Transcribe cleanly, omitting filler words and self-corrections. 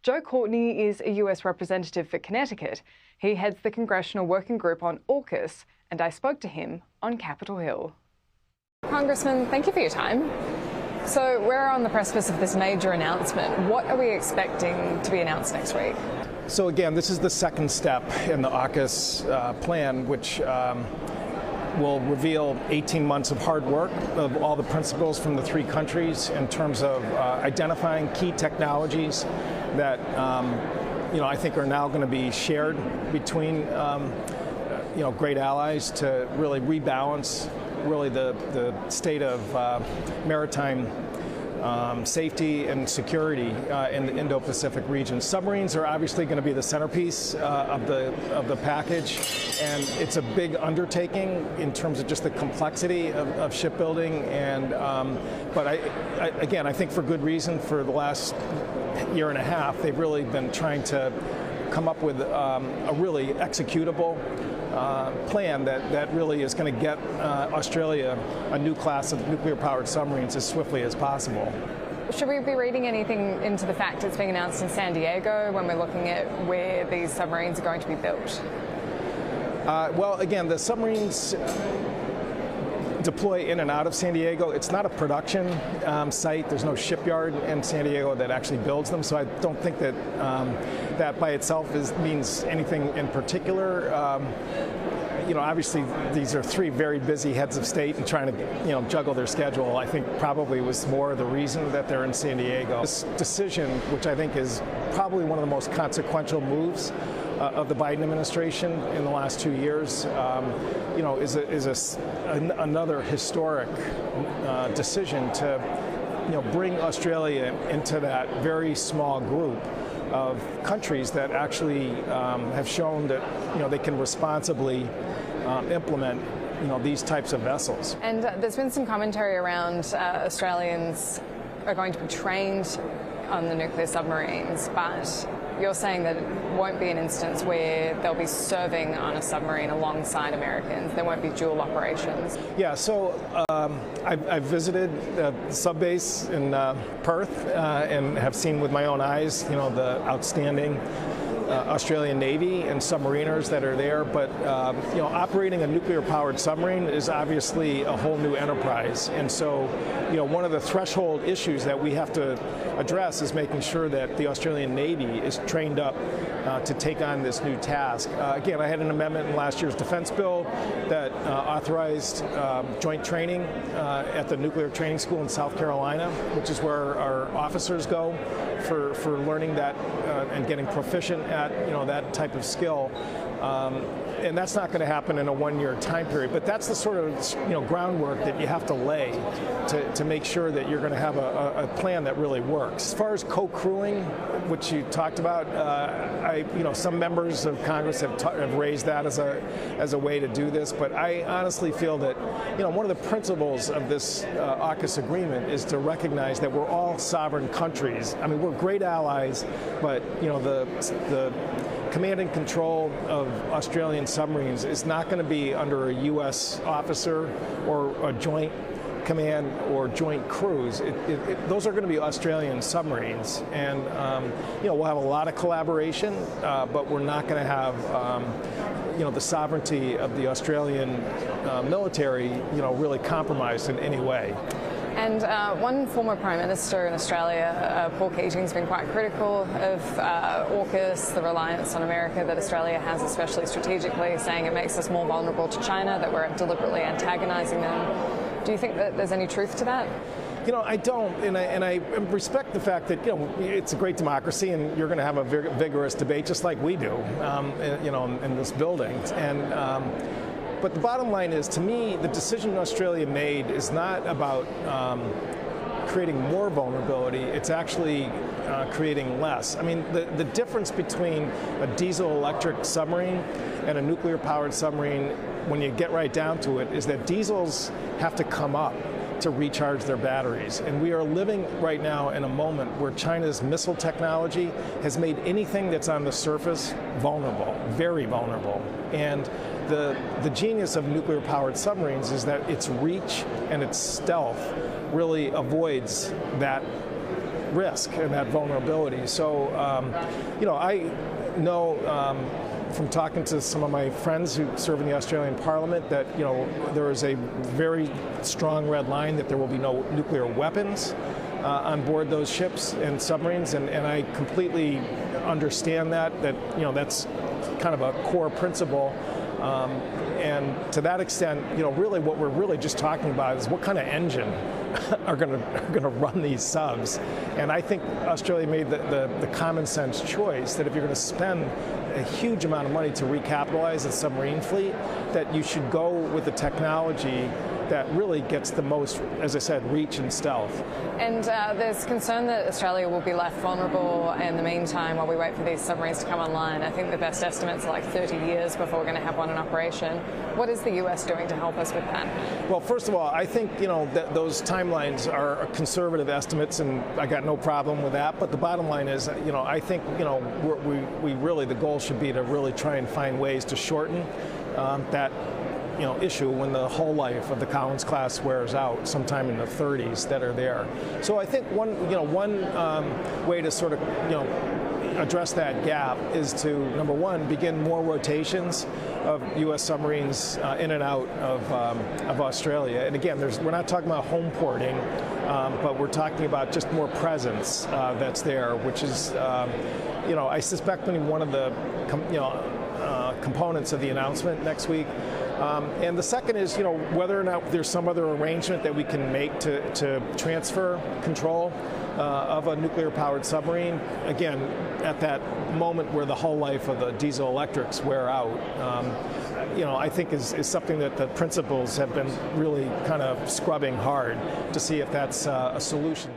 Joe Courtney is a US representative for Connecticut. He heads the Congressional Working Group on AUKUS, and I spoke to him on Capitol Hill. Congressman, thank you for your time. So we're on the precipice of this major announcement. What are we expecting to be announced next week? So again, this is the second step in the AUKUS plan, which will reveal 18 months of hard work of all the principals from the three countries in terms of identifying key technologies that I think are now going to be shared between great allies to really rebalance really the state of maritime safety and security in the Indo-Pacific region. Submarines are obviously going to be the centerpiece of the package, and it's a big undertaking in terms of just the complexity of shipbuilding. And but I think for good reason, for the last year and a half, they've really been trying to come up with a really executable plan that really is going to get Australia a new class of nuclear-powered submarines as swiftly as possible. Should we be reading anything into the fact it's being announced in San Diego when we're looking at where these submarines are going to be built? Well, again, the submarines deploy in and out of San Diego. It's not a production site. There's no shipyard in San Diego that actually builds them, so I don't think that that by itself means anything in particular. Obviously these are three very busy heads of state and trying to juggle their schedule. I think probably was more the reason that they're in San Diego. This decision, which I think is probably one of the most consequential moves of the Biden administration in the last 2 years, is another historic decision to bring Australia into that very small group of countries that actually have shown that they can responsibly implement these types of vessels. And there's been some commentary around Australians are going to be trained on the nuclear submarines, but you're saying that it won't be an instance where they'll be serving on a submarine alongside Americans. There won't be dual operations. Yeah, so I've visited the subbase in Perth and have seen with my own eyes, the outstanding Australian Navy and submariners that are there. But operating a nuclear-powered submarine is obviously a whole new enterprise. And so, one of the threshold issues that we have to address is making sure that the Australian Navy is trained up to take on this new task. Again, I had an amendment in last year's defense bill that authorized joint training at the Nuclear Training School in South Carolina, which is where our officers go for learning that and getting proficient at that type of skill. And that's not going to happen in a one-year time period, but that's the sort of groundwork that you have to lay to make sure that you're going to have a plan that really works. As far as co-crewing, which you talked about, some members of Congress have raised that as a way to do this, but I honestly feel that one of the principles of this AUKUS agreement is to recognize that we're all sovereign countries. I mean, we're great allies, but the command and control of Australian submarines is not going to be under a U.S. officer or a joint command or joint crews. Those are going to be Australian submarines, and we'll have a lot of collaboration, but we're not going to have the sovereignty of the Australian military really compromised in any way. And one former Prime Minister in Australia, Paul Keating's been quite critical of AUKUS, the reliance on America that Australia has, especially strategically, saying it makes us more vulnerable to China, that we're deliberately antagonizing them. Do you think that there's any truth to that? I don't, and I respect the fact that it's a great democracy, and you're going to have a vigorous debate, just like we do, in this building. And but the bottom line is, to me, the decision Australia made is not about creating more vulnerability. It's actually creating less. I mean, the difference between a diesel-electric submarine and a nuclear-powered submarine, when you get right down to it, is that diesels have to come up to recharge their batteries. And we are living right now in a moment where China's missile technology has made anything that's on the surface vulnerable, very vulnerable. And the genius of nuclear-powered submarines is that its reach and its stealth really avoids that risk and that vulnerability. So, I know from talking to some of my friends who serve in the Australian Parliament that, there is a very strong red line that there will be no nuclear weapons on board those ships and submarines, and I completely understand that's kind of a core principle. And to that extent, really what we're really just talking about is what kind of engine are going to run these subs. And I think Australia made the common sense choice that if you're going to spend a huge amount of money to recapitalize the submarine fleet, that you should go with the technology that really gets the most, as I said, reach and stealth. And there's concern that Australia will be left vulnerable in the meantime while we wait for these submarines to come online. I think the best estimates are like 30 years before we're going to have one in operation. What is the US doing to help us with that? Well, first of all, I think that those timelines are conservative estimates, and I got no problem with that. But the bottom line is, I think we really, the goal should be to really try and find ways to shorten that issue when the whole life of the Collins class wears out sometime in the 30s that are there. So I think one way to sort of address that gap is to, number one, begin more rotations of U.S. submarines in and out of Australia. And again, we're not talking about home porting, but we're talking about just more presence that's there, which is, I suspect one of the components of the announcement next week. And the second is, whether or not there's some other arrangement that we can make to transfer control of a nuclear-powered submarine. Again, at that moment where the whole life of the diesel electrics wear out, I think is something that the principals have been really kind of scrubbing hard to see if that's a solution.